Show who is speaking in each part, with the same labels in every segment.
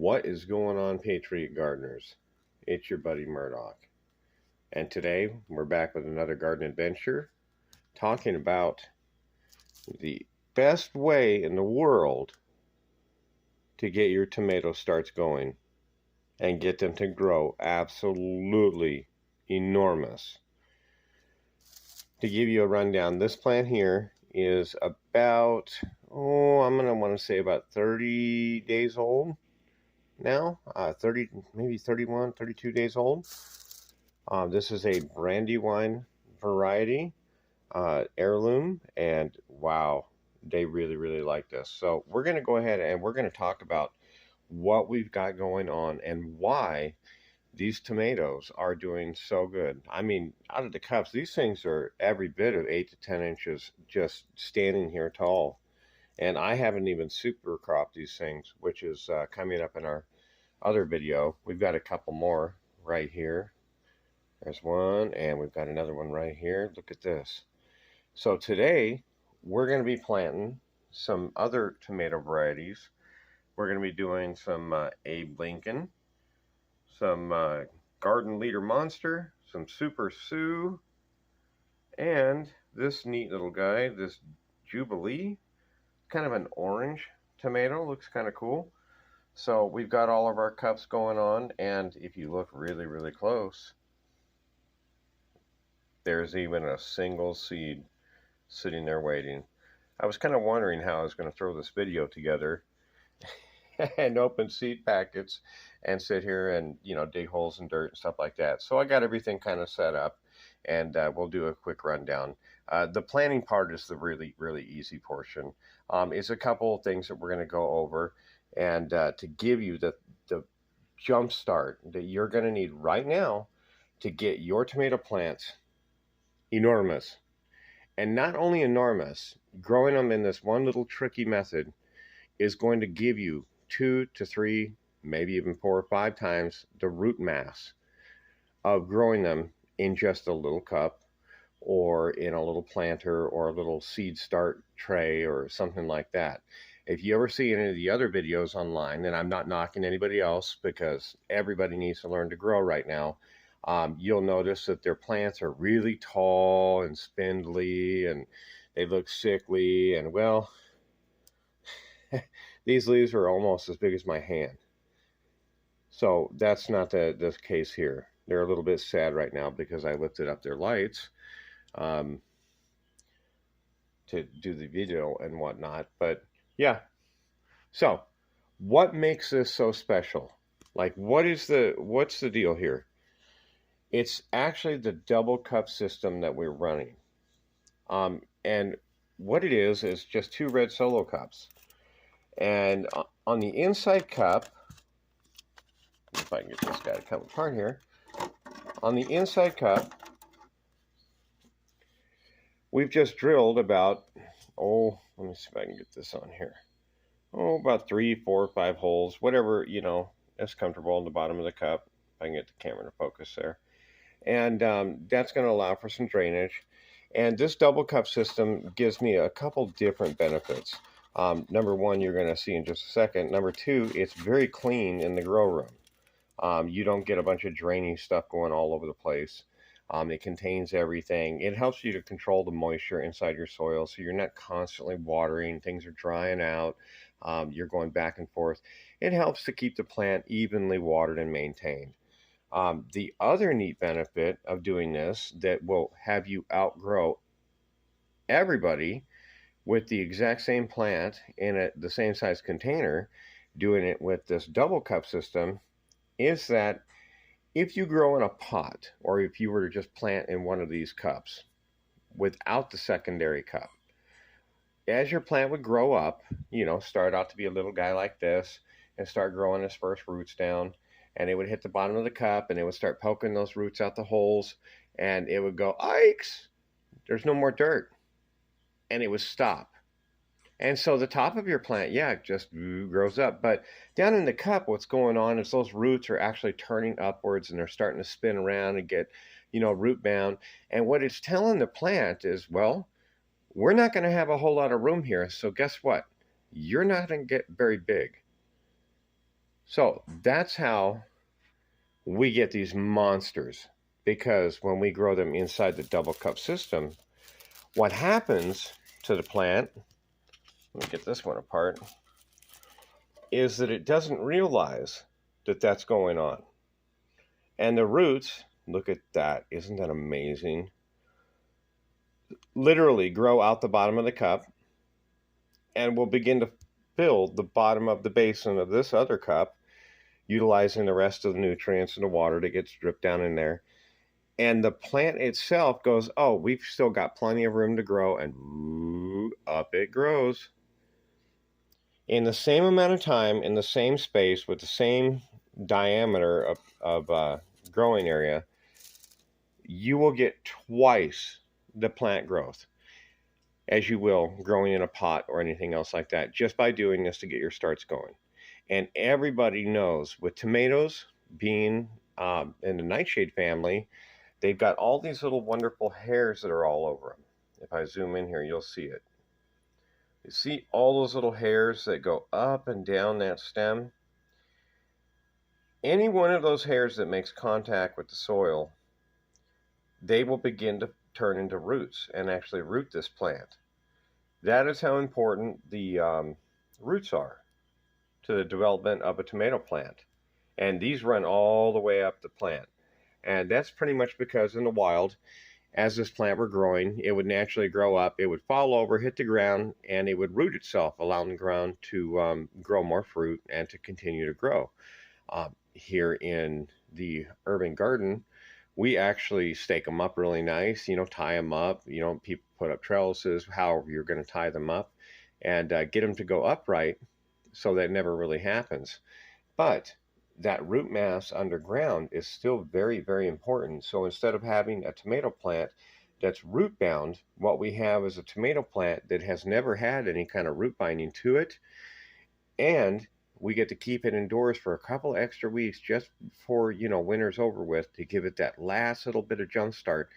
Speaker 1: What is going on, Patriot Gardeners? It's your buddy Murdock. And today we're back with another garden adventure talking about the best way in the world to get your tomato starts going and get them to grow absolutely enormous. To give you a rundown, this plant here is about, I'm going to want to say about 30 days old now, 30, maybe 31, 32 days old. This is a Brandywine variety, heirloom, and wow, they really like this. So we're going to go ahead and we're going to talk about what we've got going on and why these tomatoes are doing so good. I mean, out of the cups, these things are every bit of 8 to 10 inches just standing here tall. And I haven't even super cropped these things, which is coming up in our other video. We've got a couple more right here. There's one, and we've got another one right here. Look at this. So today, we're going to be planting some other tomato varieties. We're going to be doing some Abe Lincoln, some Garden Leader Monster, some Super Sioux, and this neat little guy, this Jubilee. Kind of an orange tomato, looks kind of cool. So we've got all of our cups going on, and if you look really close, there's even a single seed sitting there waiting. I was kind of wondering how I was going to throw this video together and open seed packets and sit here and, dig holes in dirt and stuff like that. So I got everything kind of set up, and we'll do a quick rundown. The planning part is the really easy portion. It's a couple of things that we're going to go over, and to give you the jump start that you're going to need right now to get your tomato plants enormous. And not only enormous, growing them in this one little tricky method is going to give you 2 to 3, maybe even 4 or 5 times the root mass of growing them in just a little cup, or in a little planter, or a little seed start tray, or something like that. If you ever see any of the other videos online, and I'm not knocking anybody else because everybody needs to learn to grow right now, you'll notice that their plants are really tall and spindly, and they look sickly, and well, these leaves are almost as big as my hand. So that's not the case here. They're a little bit sad right now because I lifted up their lights to do the video and whatnot. But yeah, so what makes this so special? Like, what's the deal here? It's actually the double cup system that we're running. And what it is just 2 red solo cups. And on the inside cup, if I can get this guy to come apart here, on the inside cup, we've just drilled about, let me see if I can get this on here. About 3, 4, 5 holes, whatever, is comfortable in the bottom of the cup. If I can get the camera to focus there. And that's going to allow for some drainage. And this double cup system gives me a couple different benefits. Number one, you're going to see in just a second. Number two, it's very clean in the grow room. You don't get a bunch of draining stuff going all over the place. It contains everything. It helps you to control the moisture inside your soil, so you're not constantly watering. Things are drying out. You're going back and forth. It helps to keep the plant evenly watered and maintained. The other neat benefit of doing this that will have you outgrow everybody with the exact same plant in the same size container, doing it with this double cup system, is that if you grow in a pot, or if you were to just plant in one of these cups without the secondary cup, as your plant would grow up, start out to be a little guy like this and start growing his first roots down, and it would hit the bottom of the cup and it would start poking those roots out the holes, and it would go, "Yikes, there's no more dirt." And it would stop. And so the top of your plant, just grows up. But down in the cup, what's going on is those roots are actually turning upwards, and they're starting to spin around and get, root bound. And what it's telling the plant is, well, we're not going to have a whole lot of room here. So guess what? You're not going to get very big. So that's how we get these monsters, because when we grow them inside the double cup system, what happens to the plant, let me get this one apart, is that it doesn't realize that that's going on. And the roots, look at that, isn't that amazing? Literally grow out the bottom of the cup and will begin to fill the bottom of the basin of this other cup, utilizing the rest of the nutrients and the water that gets dripped down in there. And the plant itself goes, oh, we've still got plenty of room to grow, and up it grows. In the same amount of time, in the same space, with the same diameter of growing area, you will get twice the plant growth as you will growing in a pot or anything else like that, just by doing this to get your starts going. And everybody knows with tomatoes being in the nightshade family, they've got all these little wonderful hairs that are all over them. If I zoom in here, you'll see it. You see all those little hairs that go up and down that stem? Any one of those hairs that makes contact with the soil, they will begin to turn into roots and actually root this plant. That is how important the roots are to the development of a tomato plant. And these run all the way up the plant. And that's pretty much because in the wild, as this plant were growing, it would naturally grow up, it would fall over, hit the ground, and it would root itself, allowing the ground to grow more fruit and to continue to grow. Here in the urban garden, we actually stake them up really nice, tie them up, people put up trellises, however you're going to tie them up, and get them to go upright so that never really happens. But that root mass underground is still very, very important. So instead of having a tomato plant that's root bound, what we have is a tomato plant that has never had any kind of root binding to it, and we get to keep it indoors for a couple extra weeks just before winter's over with, to give it that last little bit of jump start.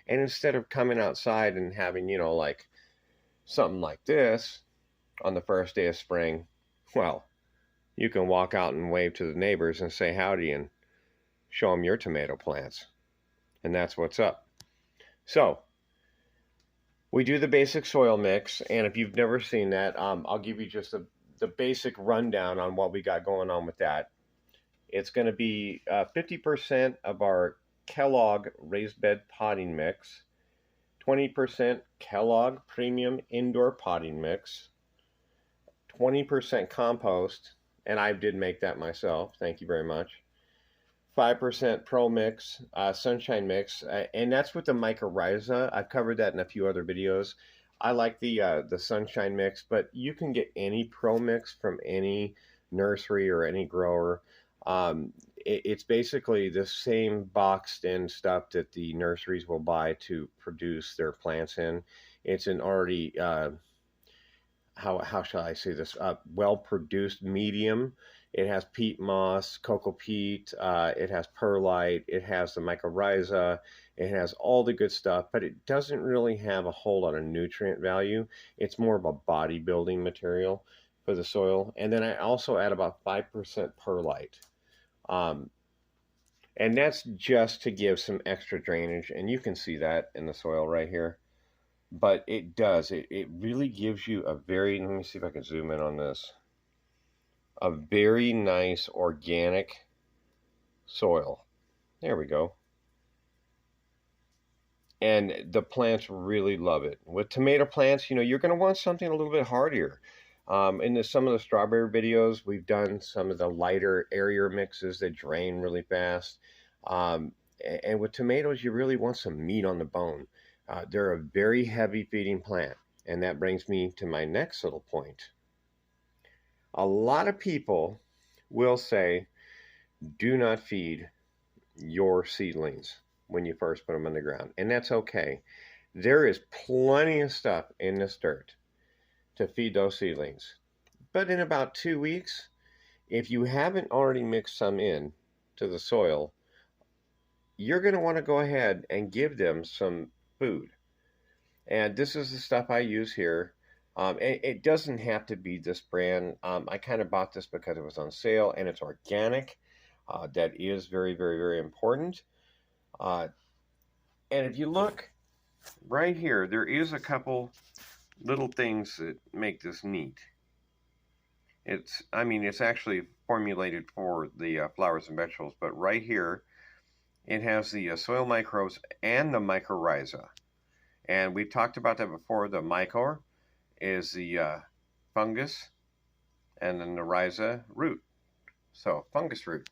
Speaker 1: And instead of coming outside and having like something like this on the first day of spring, well, you can walk out and wave to the neighbors and say howdy and show them your tomato plants. And that's what's up. So we do the basic soil mix, and if you've never seen that, I'll give you just the basic rundown on what we got going on with that. It's going to be 50% of our Kellogg raised bed potting mix, 20% Kellogg premium indoor potting mix, 20% compost, and I did make that myself, thank you very much, 5% Pro Mix, Sunshine Mix, and that's with the mycorrhiza. I've covered that in a few other videos. I like the Sunshine Mix, but you can get any Pro Mix from any nursery or any grower. It's basically the same boxed in stuff that the nurseries will buy to produce their plants in. It's an already, how shall I say this, well-produced medium. It has peat moss, cocoa peat, it has perlite, it has the mycorrhiza, it has all the good stuff, but it doesn't really have a whole lot of nutrient value. It's more of a bodybuilding material for the soil. And then I also add about 5% perlite. And that's just to give some extra drainage, and you can see that in the soil right here. But it does, it really gives you a very, let me see if I can zoom in on this, a very nice organic soil. There we go. And the plants really love it. With tomato plants, you're going to want something a little bit hardier. In some of the strawberry videos, we've done some of the lighter, airier mixes that drain really fast. And with tomatoes, you really want some meat on the bone. They're a very heavy feeding plant. And that brings me to my next little point. A lot of people will say, do not feed your seedlings when you first put them in the ground. And that's okay. There is plenty of stuff in this dirt to feed those seedlings. But in about 2 weeks, if you haven't already mixed some in to the soil, you're going to want to go ahead and give them some food. And this is the stuff I use here. It doesn't have to be this brand. I kind of bought this because it was on sale and it's organic. That is very, very, very important. Uh, and if you look right here, there is a couple little things that make this neat. It's actually formulated for the flowers and vegetables, but right here, it has the soil microbes and the mycorrhiza. And we've talked about that before. The mycor is the fungus, and then the rhiza root. So fungus root.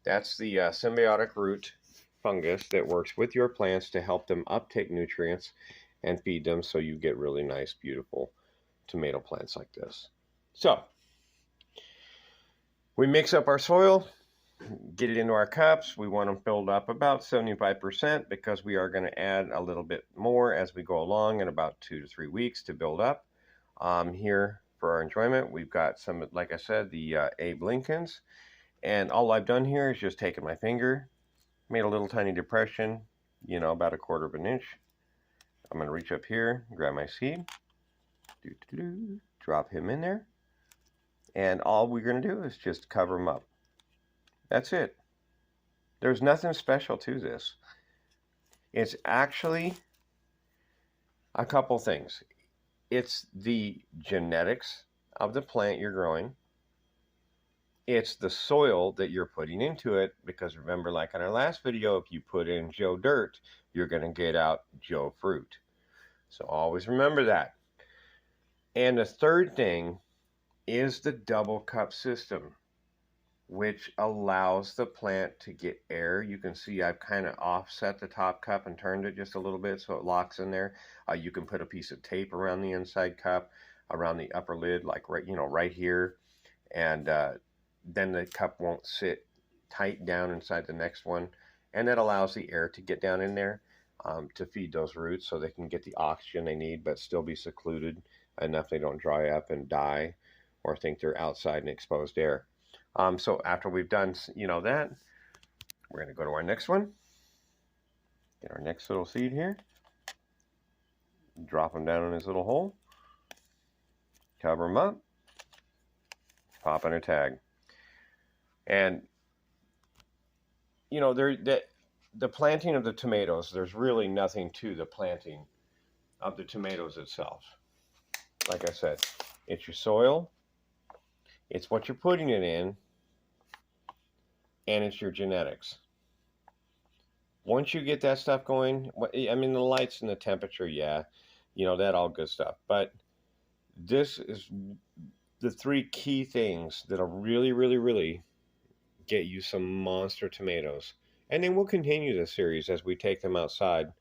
Speaker 1: That's the symbiotic root fungus that works with your plants to help them uptake nutrients and feed them so you get really nice, beautiful tomato plants like this. So we mix up our soil, get it into our cups. We want them filled up about 75% because we are going to add a little bit more as we go along in about 2 to 3 weeks to build up. Here for our enjoyment, we've got some, like I said, the Abe Lincolns. And all I've done here is just taken my finger, made a little tiny depression, about 1/4 of an inch. I'm going to reach up here, grab my seed, drop him in there. And all we're going to do is just cover him up. That's it. There's nothing special to this. It's actually a couple things. It's the genetics of the plant you're growing. It's the soil that you're putting into it, because remember, like in our last video, if you put in Joe dirt, you're going to get out Joe fruit. So always remember that. And the third thing is the double cup system, which allows the plant to get air. You can see I've kind of offset the top cup and turned it just a little bit so it locks in there. You can put a piece of tape around the inside cup, around the upper lid, like right here, and then the cup won't sit tight down inside the next one, and that allows the air to get down in there to feed those roots so they can get the oxygen they need but still be secluded enough they don't dry up and die or think they're outside in exposed air. So after we've done that, we're going to go to our next one, get our next little seed here, drop them down in this little hole, cover them up, pop in a tag. And the planting of the tomatoes, there's really nothing to the planting of the tomatoes itself. Like I said, it's your soil, it's what you're putting it in, and it's your genetics. Once you get that stuff going, the lights and the temperature, that all good stuff. But this is the 3 key things that'll really, really, really get you some monster tomatoes. And then we'll continue this series as we take them outside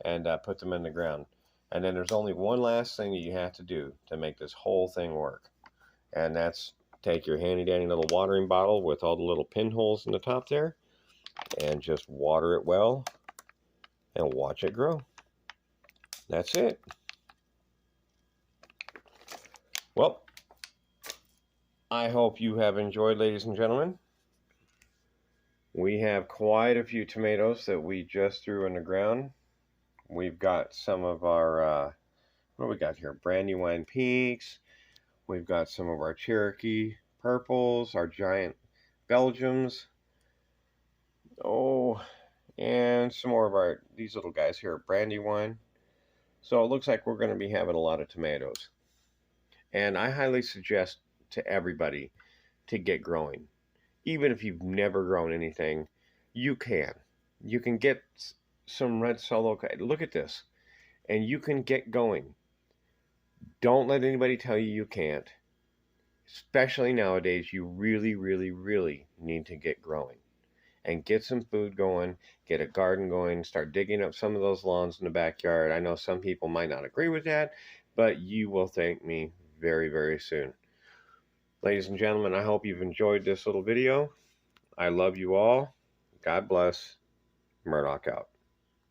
Speaker 1: and put them in the ground. And then there's only one last thing that you have to do to make this whole thing work. And that's take your handy dandy little watering bottle with all the little pinholes in the top there and just water it well and watch it grow. That's it. Well, I hope you have enjoyed, ladies and gentlemen. We have quite a few tomatoes that we just threw in the ground. We've got some of our, what do we got here? Brandywine Peaks. We've got some of our Cherokee Purples, our giant Belgiums. Oh, and some more of these little guys here, Brandywine. So it looks like we're going to be having a lot of tomatoes. And I highly suggest to everybody to get growing. Even if you've never grown anything, you can. You can get some red solo. Look at this. And you can get going. Don't let anybody tell you can't. Especially nowadays, you really, really, really need to get growing. And get some food going, get a garden going, start digging up some of those lawns in the backyard. I know some people might not agree with that, but you will thank me very, very soon. Ladies and gentlemen, I hope you've enjoyed this little video. I love you all. God bless. Murdock out.